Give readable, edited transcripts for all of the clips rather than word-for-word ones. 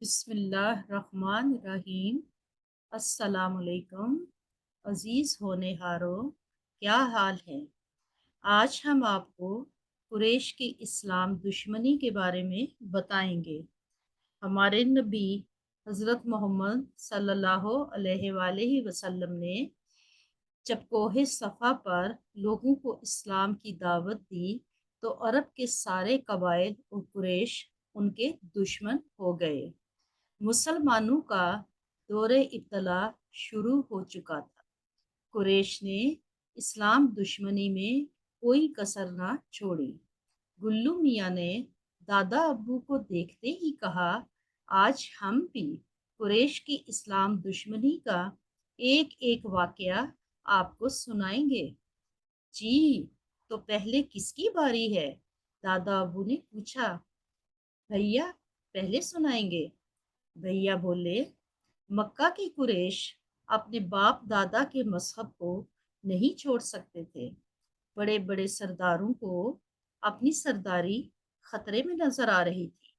بسم اللہ الرحمن الرحیم۔ السلام علیکم عزیز ہونے ہارو، کیا حال ہے؟ آج ہم آپ کو قریش کی اسلام دشمنی کے بارے میں بتائیں گے۔ ہمارے نبی حضرت محمد صلی اللہ علیہ وآلہ وسلم نے جب کوہ صفا پر لوگوں کو اسلام کی دعوت دی تو عرب کے سارے قبائل اور قریش ان کے دشمن ہو گئے۔ مسلمانوں کا دور ابتلا شروع ہو چکا تھا۔ قریش نے اسلام دشمنی میں کوئی کسر نہ چھوڑی۔ گلو میاں نے دادا ابو کو دیکھتے ہی کہا، آج ہم بھی قریش کی اسلام دشمنی کا ایک ایک واقعہ آپ کو سنائیں گے۔ جی، تو پہلے کس کی باری ہے؟ دادا ابو نے پوچھا۔ بھیا پہلے سنائیں گے، بھیا بولے۔ مکہ کی قریش اپنے باپ دادا کے مذہب کو نہیں چھوڑ سکتے تھے۔ بڑے بڑے سرداروں کو اپنی سرداری خطرے میں نظر آ رہی تھی۔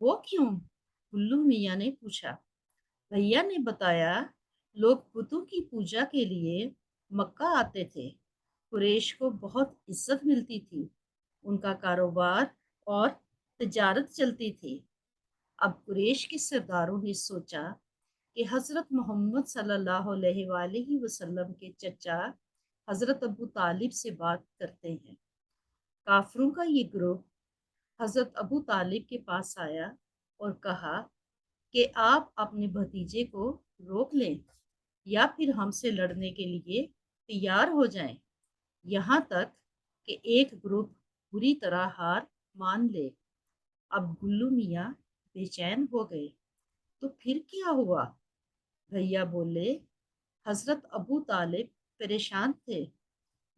وہ کیوں؟ گلو میاں نے پوچھا۔ بھیا نے بتایا، لوگ بتوں کی پوجا کے لیے مکہ آتے تھے۔ قریش کو بہت عزت ملتی تھی، ان کا کاروبار اور تجارت چلتی تھی۔ اب قریش کے سرداروں نے سوچا کہ حضرت محمد صلی اللہ علیہ وآلہ وسلم کے چچا حضرت ابو طالب سے بات کرتے ہیں۔ کافروں کا یہ گروہ حضرت ابو طالب کے پاس آیا اور کہا کہ آپ اپنے بھتیجے کو روک لیں یا پھر ہم سے لڑنے کے لیے تیار ہو جائیں، یہاں تک کہ ایک گروپ بری طرح ہار مان لے۔ اب گلو میاں بے چین ہو گئے۔ تو پھر کیا ہوا؟ بھیا بولے، حضرت ابو طالب پریشان تھے،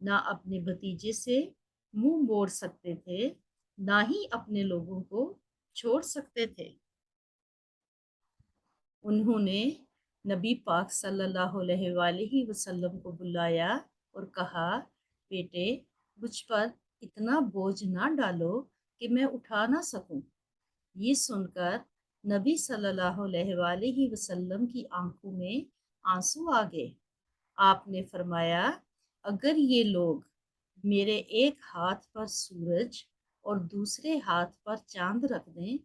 نہ اپنے بھتیجے سے منہ موڑ سکتے تھے، نہ ہی اپنے لوگوں کو چھوڑ سکتے تھے۔ انہوں نے نبی پاک صلی اللہ علیہ وآلہ وسلم کو بلایا اور کہا، بیٹے مجھ پر اتنا بوجھ نہ ڈالو کہ میں اٹھا نہ سکوں۔ یہ سن کر نبی صلی اللہ علیہ وآلہ وسلم کی آنکھوں میں آنسو آ گئے۔ آپ نے فرمایا، اگر یہ لوگ میرے ایک ہاتھ پر سورج اور دوسرے ہاتھ پر چاند رکھ دیں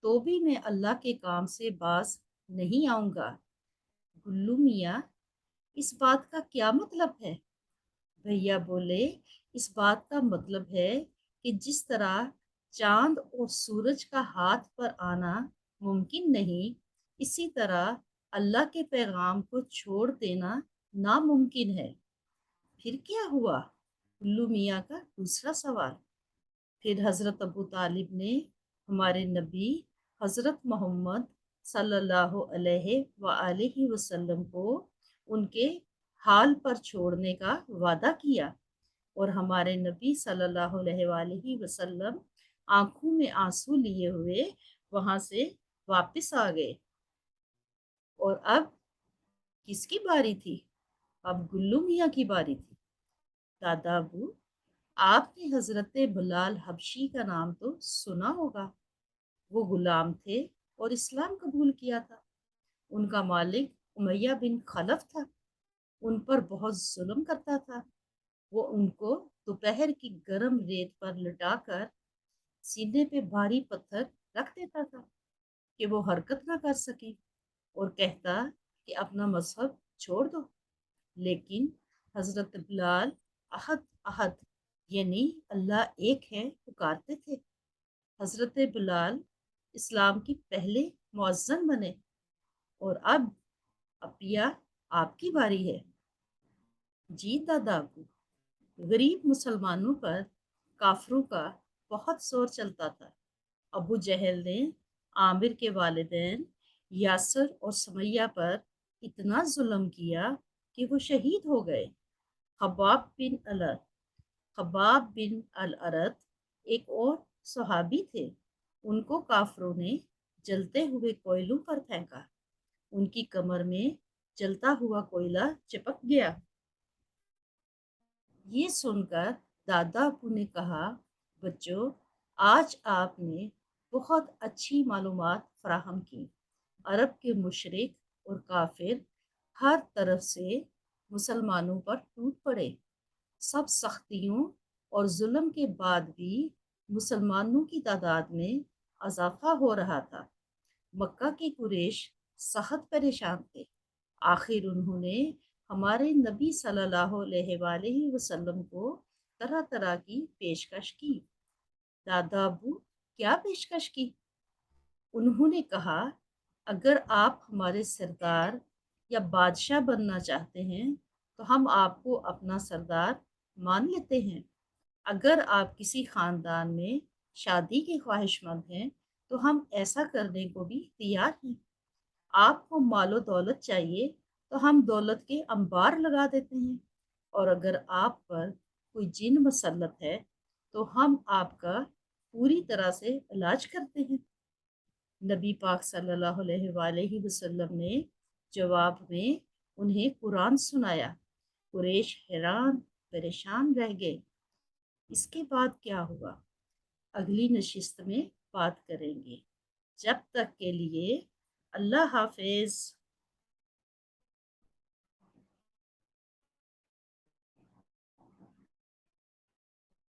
تو بھی میں اللہ کے کام سے باز نہیں آؤں گا۔ گلو میاں، اس بات کا کیا مطلب ہے؟ بھیا بولے، اس بات کا مطلب ہے کہ جس طرح چاند اور سورج کا ہاتھ پر آنا ممکن نہیں، اسی طرح اللہ کے پیغام کو چھوڑ دینا ناممکن ہے۔ پھر کیا ہوا؟ گلو میاں کا دوسرا سوال۔ پھر حضرت ابو طالب نے ہمارے نبی حضرت محمد صلی اللہ علیہ وآلہ وسلم کو ان کے حال پر چھوڑنے کا وعدہ کیا، اور ہمارے نبی صلی اللہ علیہ وآلہ وسلم آنکھوں میں آنسو لیے ہوئے وہاں سے واپس آ گئے۔ اور اب کس کی باری تھی؟ اب گلو میاں کی باری تھی۔ دادا ابو، آپ نے حضرت بلال حبشی کا نام تو سنا ہوگا۔ وہ غلام تھے اور اسلام قبول کیا تھا۔ ان کا مالک امیہ بن خلف تھا، ان پر بہت ظلم کرتا تھا۔ وہ ان کو دوپہر کی گرم ریت پر لٹا کر سینے پہ بھاری پتھر رکھ دیتا تھا کہ وہ حرکت نہ کر سکے، اور کہتا کہ اپنا مذہب چھوڑ دو۔ لیکن حضرت بلال احد احد یعنی اللہ ایک ہے پکارتے تھے۔ حضرت بلال اسلام کے پہلے مؤذن بنے۔ اور اب اپیا آپ کی باری ہے۔ جی دادا ابو، غریب مسلمانوں پر کافروں کا بہت زور چلتا تھا۔ ابو جہل نے عامر کے والدین یاسر اور سمیہ پر اتنا ظلم کیا کہ وہ شہید ہو گئے۔ خباب بن الارت ایک اور صحابی تھے، ان کو کافروں نے جلتے ہوئے کوئلوں پر پھینکا، ان کی کمر میں جلتا ہوا کوئلہ چپک گیا۔ یہ سن کر دادا ابو نے کہا، بچوں آج آپ نے بہت اچھی معلومات فراہم کی۔ عرب کے مشرک اور کافر ہر طرف سے مسلمانوں پر ٹوٹ پڑے۔ سب سختیوں اور ظلم کے بعد بھی مسلمانوں کی تعداد میں اضافہ ہو رہا تھا۔ مکہ کے قریش سخت پریشان تھے۔ آخر انہوں نے ہمارے نبی صلی اللہ علیہ وآلہ وسلم کو طرح طرح کی پیشکش کی۔ دادا ابو کیا پیشکش کی؟ انہوں نے کہا اگر آپ ہمارے سردار یا بادشاہ بننا چاہتے ہیں تو ہم آپ کو اپنا سردار مان لیتے ہیں۔ اگر آپ کسی خاندان میں شادی کے خواہش مند ہیں تو ہم ایسا کرنے کو بھی تیار ہیں۔ آپ کو مال و دولت چاہیے تو ہم دولت کے انبار لگا دیتے ہیں، اور اگر آپ پر کوئی جن مسلط ہے تو ہم آپ کا پوری طرح سے علاج کرتے ہیں۔ نبی پاک صلی اللہ علیہ وآلہ وسلم نے جواب میں انہیں قرآن سنایا۔ قریش حیران پریشان رہ گئے۔ اس کے بعد کیا ہوا اگلی نشست میں بات کریں گے۔ جب تک کے لیے اللہ حافظ۔